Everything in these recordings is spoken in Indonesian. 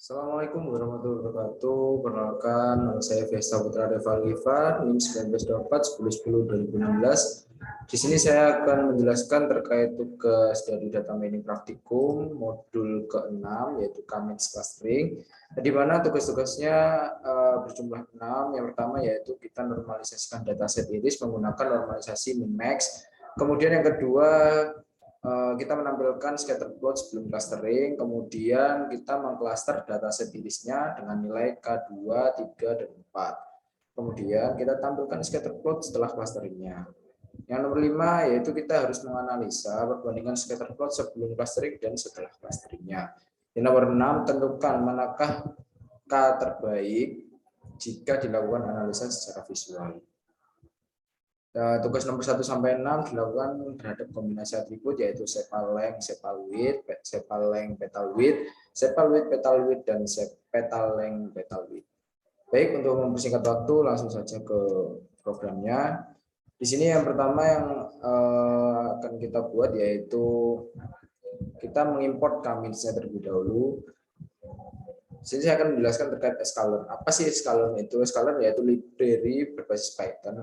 Assalamualaikum warahmatullahi wabarakatuh. Perkenalkan, nama saya Vesta Putra Deval Gifar, NIM 1924-1010-2016. Di sini saya akan menjelaskan terkait tugas dari data mining praktikum modul ke-6, yaitu K-means clustering, di mana tugas-tugasnya berjumlah 6. Yang pertama yaitu kita normalisasikan dataset iris menggunakan normalisasi min-max. Kemudian yang kedua, kita menampilkan scatter plot sebelum clustering, kemudian kita mengcluster dataset irisnya dengan nilai K2, 3, dan 4. Kemudian kita tampilkan scatter plot setelah clusteringnya. Yang nomor 5 yaitu kita harus menganalisa perbandingan scatter plot sebelum clustering dan setelah clusteringnya. Yang nomor 6, tentukan manakah K terbaik jika dilakukan analisa secara visual. Tugas nomor 1 sampai 6 dilakukan terhadap kombinasi atribut yaitu sepal length, sepal width, sepal length, petal width, sepal width, petal width, dan petal length, petal width. Baik, untuk mempersingkat waktu langsung saja ke programnya. Di sini yang pertama yang akan kita buat yaitu kita mengimport K-means-nya terlebih dahulu. Sini saya akan menjelaskan terkait Scalern. Apa sih Scalern itu? Scalern yaitu library berbasis Python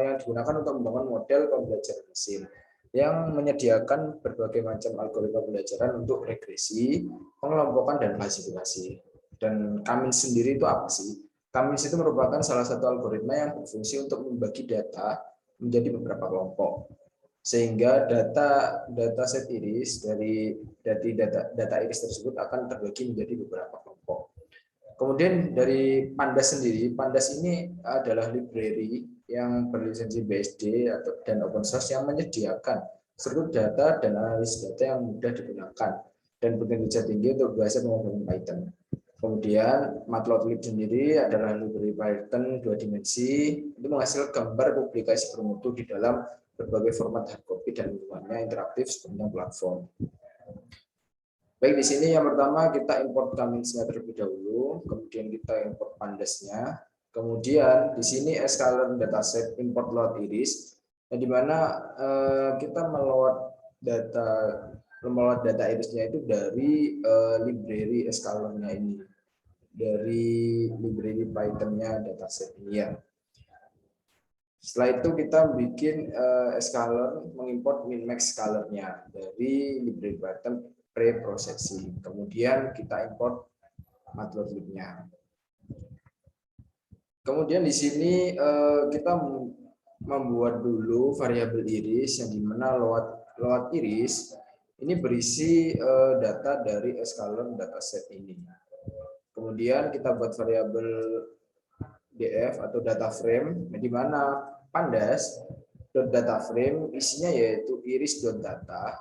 yang digunakan untuk membangun model pembelajaran mesin yang menyediakan berbagai macam algoritma pembelajaran untuk regresi, pengelompokan, dan klasifikasi. Dan K-means sendiri itu apa sih? K-means itu merupakan salah satu algoritma yang berfungsi untuk membagi data menjadi beberapa kelompok. Sehingga data set iris dari data iris tersebut akan terbagi menjadi beberapa kelompok. Kemudian dari Pandas sendiri, Pandas ini adalah library yang berlisensi BSD dan open source yang menyediakan struktur data dan analisis data yang mudah digunakan dan berkinerja tinggi untuk bahasa pemrograman Python. Kemudian Matplotlib sendiri adalah library Python 2 dimensi, itu menghasilkan gambar publikasi bermutu di dalam berbagai format hardcopy dan lingkungannya interaktif sepanjang platform. Baik, di sini yang pertama kita import K-means-nya terlebih dahulu, kemudian kita import Pandas-nya, kemudian di sini Scalern dataset import load iris, di mana kita meload data irisnya itu dari library Scalern-nya ini, dari library Python-nya dataset ini ya. Setelah itu kita bikin Scalern, mengimport min-max Scalern-nya dari library Python pre-processing. Kemudian kita import Matplotlib-nya. Kemudian di sini kita membuat dulu variabel iris yang dimana load iris ini berisi data dari Scalern dataset ini. Kemudian kita buat variabel df atau data frame di mana Pandas data frame isinya yaitu iris.data.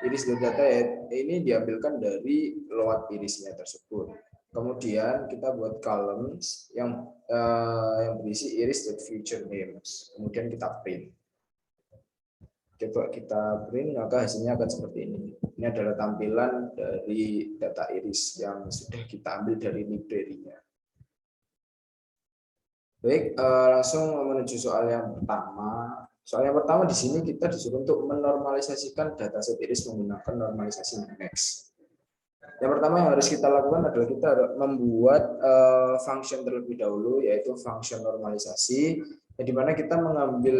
Iris.data ini diambilkan dari load irisnya tersebut. Kemudian kita buat columns yang berisi iris.future names. Kemudian kita print. Coba kita print, maka hasilnya akan seperti ini. Ini adalah tampilan dari data iris yang sudah kita ambil dari library-nya. Baik, langsung menuju soal yang pertama. Soal yang pertama di sini kita disuruh untuk menormalisasikan dataset iris menggunakan normalisasi min-max. Yang pertama yang harus kita lakukan adalah kita membuat function terlebih dahulu, yaitu function normalisasi, di mana kita mengambil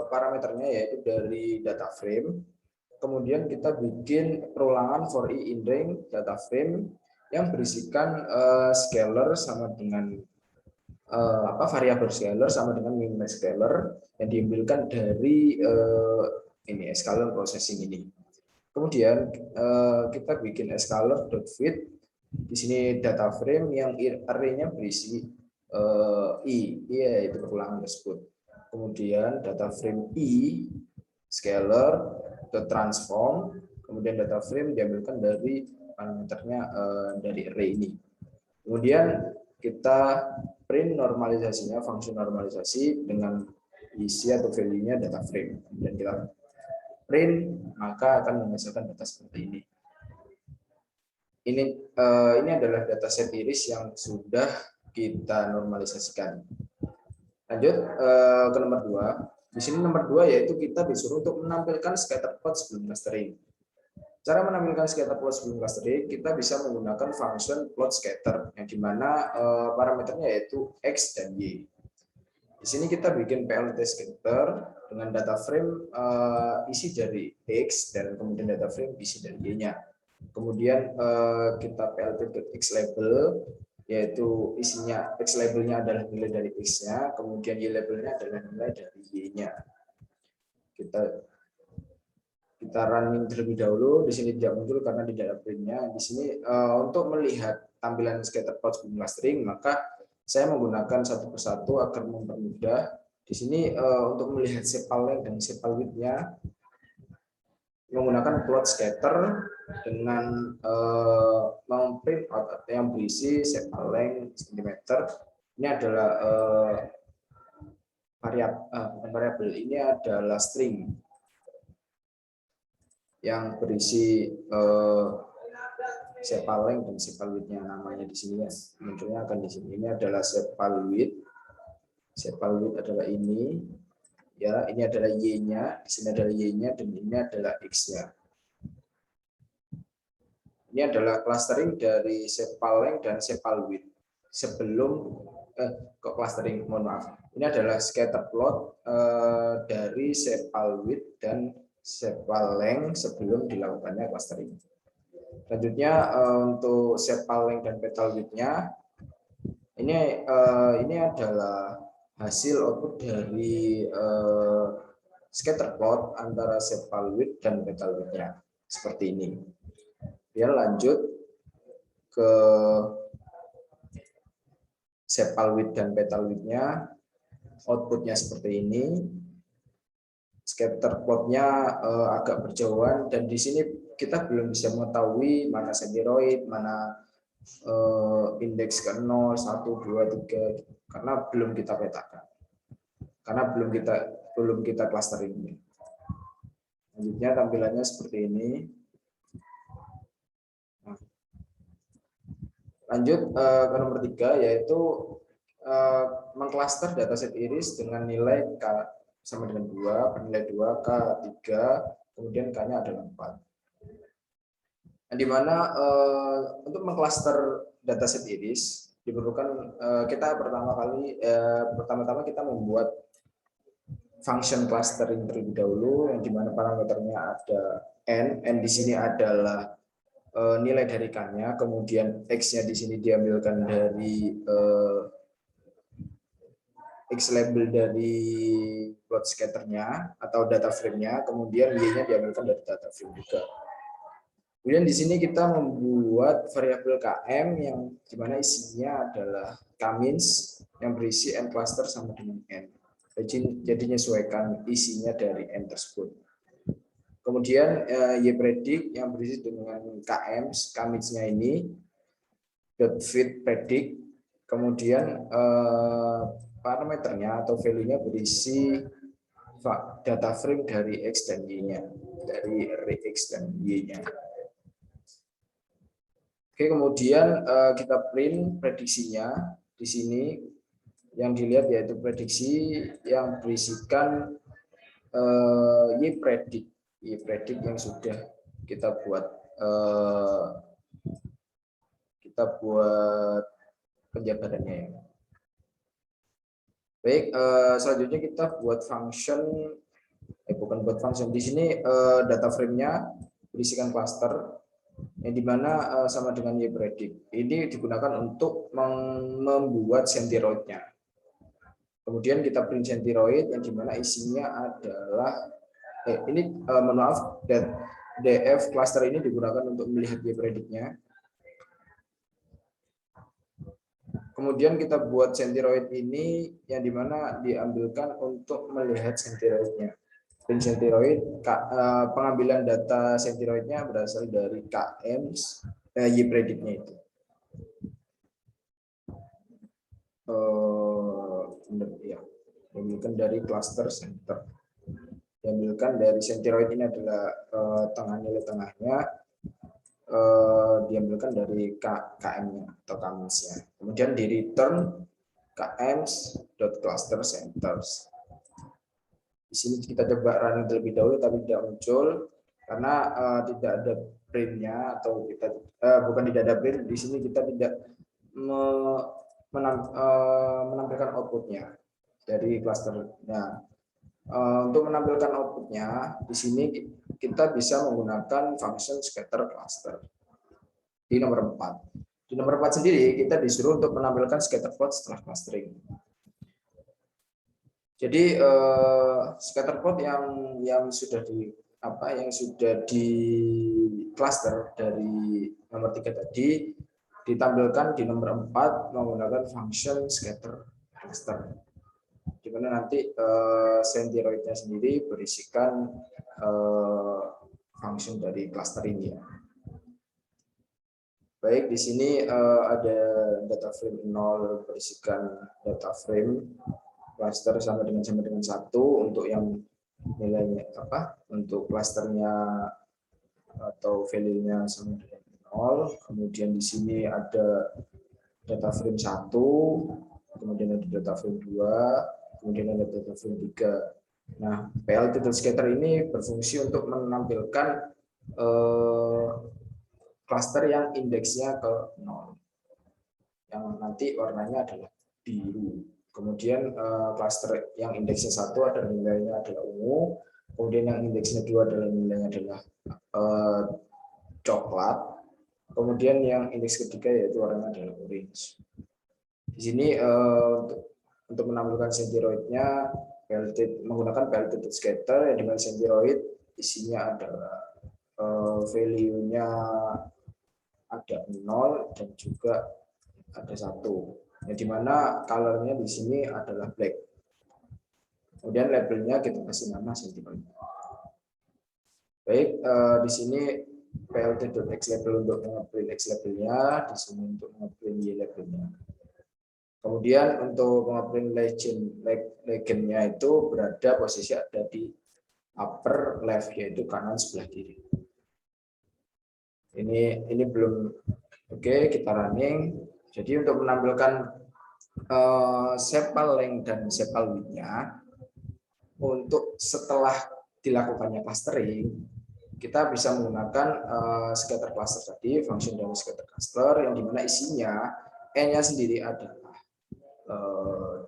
parameternya yaitu dari data frame. Kemudian kita bikin perulangan for i in range data frame yang berisikan scalar sama dengan variabel scalar sama dengan min-max scalar yang diambilkan dari ini Scalern processing ini. Kemudian kita bikin Scalern.fit. Di sini data frame yang array-nya berisi i, yaitu perulangan tersebut. Kemudian data frame i scalar transform. Kemudian data frame diambilkan dari parameternya dari array ini. Kemudian kita print normalisasinya, fungsi normalisasi dengan isi atau value-nya data frame. Dan kita print, maka akan menghasilkan data seperti ini. Ini adalah dataset iris yang sudah kita normalisasikan. Lanjut ke nomor 2. Di sini nomor 2 yaitu kita disuruh untuk menampilkan scatter plot sebelum clustering. Cara menampilkan scatter plot sebelum clustering, kita bisa menggunakan function plot scatter, yang dimana parameternya yaitu X dan Y. Di sini kita bikin PLT scatter dengan data frame isi dari X dan kemudian data frame isi dari Y-nya. Kemudian kita PLT.X label, yaitu isinya X labelnya adalah nilai dari X-nya, kemudian Y labelnya adalah nilai dari Y-nya. Kita running terlebih dahulu. Di sini tidak muncul karena di data frame-nya. Di sini untuk melihat tampilan scatter plot sebelum clustering, maka saya menggunakan satu persatu agar mempermudah. Di sini untuk melihat sepal length dan sepal width-nya menggunakan plot scatter dengan memprint out yang berisi sepal length cm. Ini adalah variabel, ini adalah string yang berisi sepal length dan sepal width-nya, namanya di sini ya. Munculnya akan di sini. Ini adalah sepal width. Sepal width adalah ini. Ya, ini adalah Y-nya, di sini adalah Y-nya dan ini adalah X-nya. Ini adalah clustering dari sepal length dan sepal width. Sebelum kok clustering, mohon maaf. Ini adalah scatter plot dari sepal width dan sepal length sebelum dilakukannya clustering. Selanjutnya untuk sepal length dan petal width-nya ini adalah hasil output dari scatter plot antara sepal width dan petal width-nya seperti ini. Biar lanjut ke sepal width dan petal width-nya, outputnya seperti ini. Scatter plotnya agak berjauhan dan di sini kita belum bisa mengetahui mana sentiroid, mana indeks ke 0, 1, 2, 3 karena belum kita petakan. Karena belum kita clustering. Selanjutnya tampilannya seperti ini. Nah, lanjut ke nomor 3 yaitu mengcluster dataset iris dengan nilai K sama dengan 2, bernilai 2, K 3, kemudian K-nya adalah 4. Nah, di mana untuk mengcluster dataset iris diperlukan kita pertama-tama kita membuat function clustering terlebih dahulu, yang dimana parameternya ada n di sini adalah nilai dari K-nya, kemudian X-nya di sini diambilkan dari X label dari plot scatternya atau data frame-nya, kemudian Y-nya diambilkan dari data frame juga. Kemudian di sini kita membuat variabel KM yang dimana isinya adalah K-means yang berisi n cluster sama dengan n. Jadi menyesuaikan isinya dari n tersebut. Kemudian Y-predict yang berisi dengan K-means-nya ini, .fit predict, kemudian parameternya atau value-nya berisi data frame dari X dan Y-nya, dari array X dan Y-nya. Oke, kemudian kita print prediksinya di sini. Yang dilihat yaitu prediksi yang berisikan Y-predict yang sudah kita buat penjabarannya ya. Baik, selanjutnya kita buat function, bukan buat function. Di sini data frame-nya berisikan cluster, yang dimana sama dengan Y-predict. Ini digunakan untuk membuat sentiroid-nya. Kemudian kita print sentiroid, yang dimana isinya adalah, mohon maaf, DF cluster ini digunakan untuk melihat Y-predict-nya. Kemudian kita buat sentiroid ini yang dimana diambilkan untuk melihat sentiroidnya. Dan sentiroid, pengambilan data sentiroidnya berasal dari KMs, Y-predict-nya itu. Ya, diambilkan dari cluster center. Diambilkan dari sentiroid ini adalah nilai tengahnya. Diambilkan dari KM-nya atau KMs-nya. Kemudian di return KMs.cluster centers. Di sini kita coba running terlebih dahulu tapi tidak muncul. karena tidak ada printnya, atau kita bukan tidak ada print, di sini kita tidak menampilkan outputnya dari clusternya. Untuk menampilkan outputnya, di sini kita bisa menggunakan function scatter cluster di nomor 4. Di nomor 4 sendiri kita disuruh untuk menampilkan scatter plot setelah clustering. Jadi scatter plot yang sudah di cluster dari nomor 3 tadi ditampilkan di nomor 4 menggunakan function scatter cluster, di mana nanti sentiroidnya sendiri berisikan function dari cluster ini ya. Baik, di sini ada data frame 0 berisikan data frame cluster sama dengan 1 untuk yang nilainya untuk clusternya atau value-nya sama dengan 0. Kemudian di sini ada data frame 1, kemudian ada data frame 2, kemudian ada data frame 3. Nah, PL.scatter ini berfungsi untuk menampilkan cluster yang indeksnya ke 0, yang nanti warnanya adalah biru. Kemudian cluster yang indeksnya 1 adalah nilainya adalah ungu, kemudian yang indeksnya 2 adalah nilainya adalah coklat, kemudian yang indeks ketiga yaitu warnanya adalah orange. Di sini untuk menampilkan sentiroidnya menggunakan PL.scatter, yang dimana sentiroid isinya adalah value-nya ada 0 dan juga ada 1, yang dimana color-nya di sini adalah black. Kemudian labelnya kita kasih nama sentiroid. Baik, di sini plt.xlabel untuk nge-print x labelnya, di sini untuk nge-print y labelnya. Kemudian untuk nge-print legendnya itu berada posisi ada di upper left, yaitu kanan sebelah kiri. Ini belum oke, kita running. Jadi untuk menampilkan sepal length dan sepal width-nya, untuk setelah dilakukannya clustering, kita bisa menggunakan scatter cluster tadi, function dari scatter cluster, yang dimana isinya n-nya sendiri adalah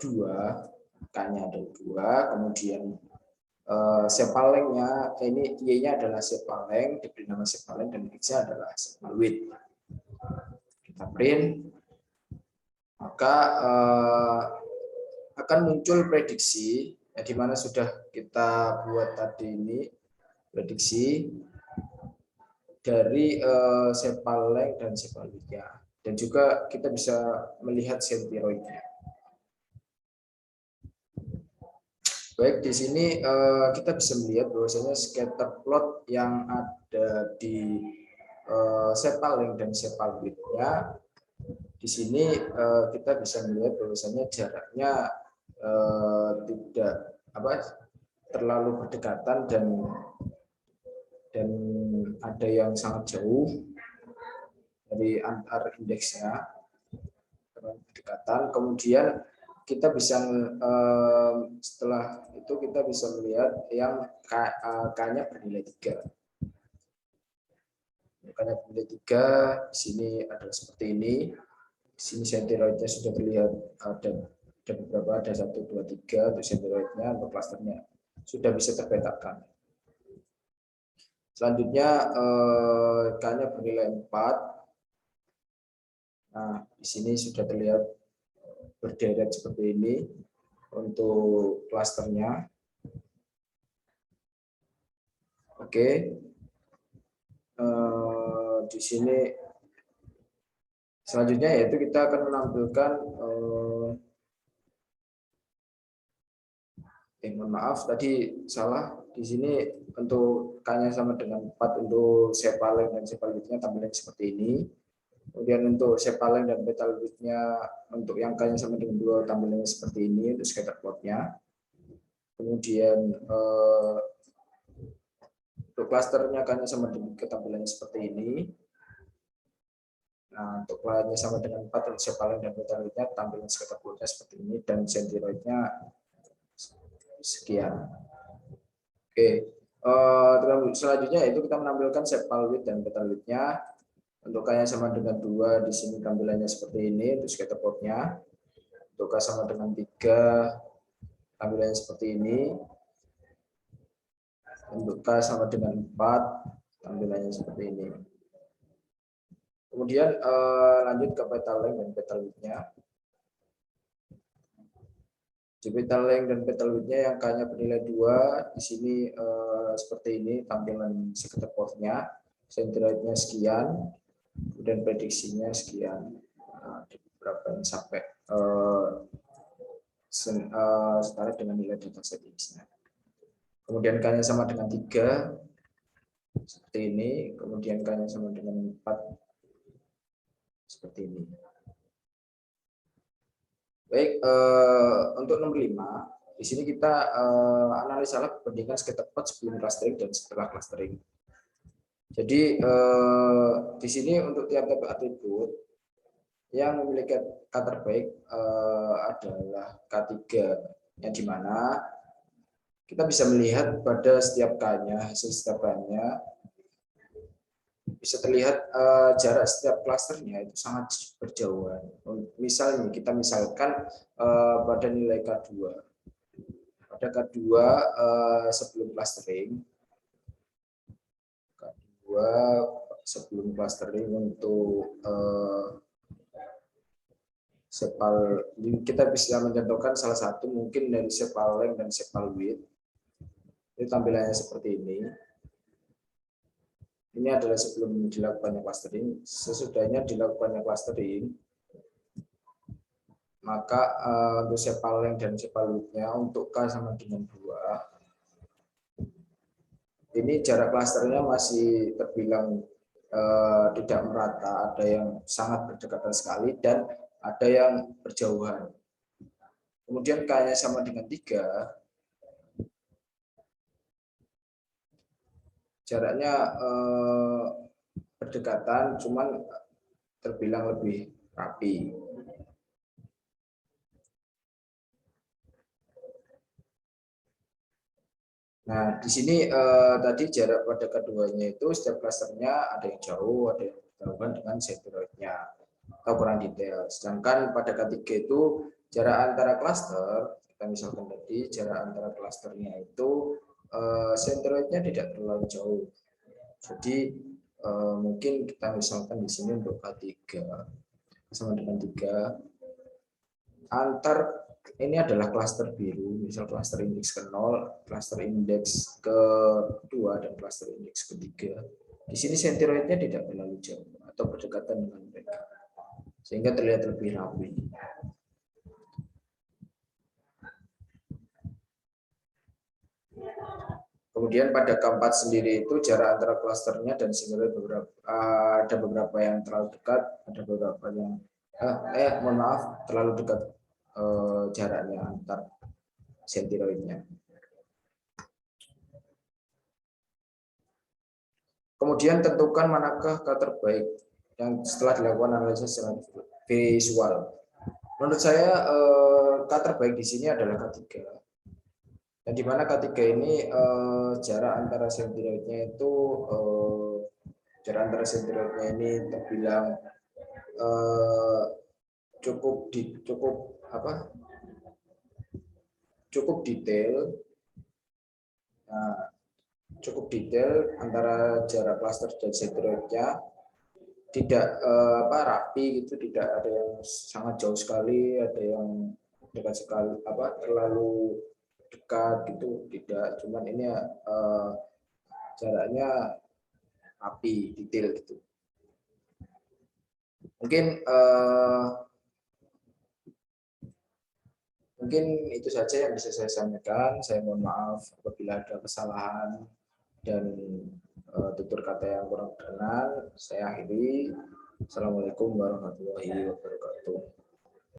2, k-nya ada 2, kemudian sepal length-nya ini y-nya adalah sepal length, diberi nama sepal length, dan x-nya adalah sepal width. Kita print, maka akan muncul prediksi, di mana sudah kita buat tadi ini prediksi dari sepal length dan sepal width-nya, dan juga kita bisa melihat sentiroidnya. Baik, di sini kita bisa melihat bahwasanya scatter plot yang ada di sepal length dan sepal width-nya, di sini kita bisa melihat bahwasanya jaraknya tidak terlalu berdekatan, dan ada yang sangat jauh dari antar indeksnya, terlalu berdekatan. Kemudian kita bisa setelah itu kita bisa melihat yang k-nya bernilai 3. K-nya bernilai 3 di sini adalah seperti ini. Di sini sentiroidnya sudah terlihat ada beberapa, ada 1, 2, 3 untuk sentiroidnya, untuk klasternya sudah bisa terpetakan. Selanjutnya k-nya bernilai 4. Nah, di sini sudah terlihat berderet seperti ini untuk klasternya. Oke. Di sini selanjutnya yaitu kita akan menampilkan mohon maaf tadi salah, di sini untuk k-nya sama dengan 4 untuk sepal length dan sepal width-nya tampilan seperti ini. Kemudian untuk sepal length dan petal width-nya untuk yang k-nya sama dengan 2 tampilannya seperti ini untuk scatter plot-nya. Kemudian untuk clusternya k-nya sama dengan tampilannya seperti ini. Nah, untuk k-nya sama dengan 4 untuk sepal length dan petal width-nya tampilan scatter plot-nya seperti ini, dan sentiroidnya sekian. Oke, Selanjutnya itu kita menampilkan sepal width dan petal width-nya. Untuk K-nya sama dengan 2, di sini tampilannya seperti ini, untuk scatterplot-nya. Untuk K sama dengan 3, tampilannya seperti ini. Untuk K sama dengan 4, tampilannya seperti ini. Kemudian lanjut ke petal length dan petal width-nya. Di petal length dan petal width-nya yang K-nya bernilai 2, di sini seperti ini tampilan scatterplot-nya. Centroid-nya sekian, kemudian prediksinya sekian. Nah, di beberapa yang sampai setara dengan nilai dataset ini. Kemudian K-nya sama dengan 3, seperti ini. Kemudian K-nya sama dengan 4, seperti ini. Baik, untuk nomor 5, di sini kita analisa perbandingan scatterplot sebelum clustering dan setelah clustering. Jadi di sini untuk tiap-tiap atribut yang memiliki K terbaik adalah K3, yang dimana kita bisa melihat pada setiap K-nya, hasil setiap K-nya bisa terlihat jarak setiap klasternya itu sangat berjauhan. Misalnya kita misalkan pada nilai K2. Pada K2 sebelum clustering, K2 sebelum clustering untuk sepal, kita bisa mencontohkan salah satu mungkin dari sepal length dan sepal width. Ini tampilannya seperti ini. Ini adalah sebelum dilakukannya clustering. Sesudahnya dilakukannya clustering, maka untuk sepal length dan sepal width-nya untuk K sama dengan 2, ini jarak clusternya masih terbilang tidak merata, ada yang sangat berdekatan sekali dan ada yang berjauhan. Kemudian K-nya sama dengan 3, jaraknya berdekatan, cuman terbilang lebih rapi. Nah, di sini tadi jarak pada keduanya itu setiap klasternya ada yang jauh, ada yang berjauhan dengan centroid-nya atau kurang detail. Sedangkan pada ketiga itu jarak antara klaster, kita misalkan tadi jarak antara klasternya itu centroid-nya tidak terlalu jauh. Jadi mungkin kita misalkan di sini untuk K3 sama dengan 3, antar ini adalah klaster biru, misal klaster indeks ke-0, klaster indeks ke-2, dan klaster indeks ke-3. Di sini centroid-nya tidak terlalu jauh atau berdekatan dengan mereka, sehingga terlihat lebih rapi. Kemudian pada K4 sendiri itu jarak antara klasternya dan centroid ada beberapa yang terlalu dekat, ada beberapa yang mohon maaf terlalu dekat jaraknya antar centroid-nya. Kemudian tentukan manakah K terbaik yang setelah dilakukan analisis secara visual. Menurut saya K terbaik di sini adalah K3. Dan di mana K3 ini jarak antara centroid-nya itu ini terbilang cukup detail. Nah, cukup detail antara jarak cluster dan centroid-nya, tidak rapi gitu, tidak ada yang sangat jauh sekali, ada yang dekat sekali, terlalu dekat gitu, tidak. Cuman ini jaraknya rapi, detail gitu. Mungkin itu saja yang bisa saya sampaikan. Saya mohon maaf apabila ada kesalahan dan tutur kata yang kurang berkenan. Saya akhiri. Assalamualaikum warahmatullahi wabarakatuh.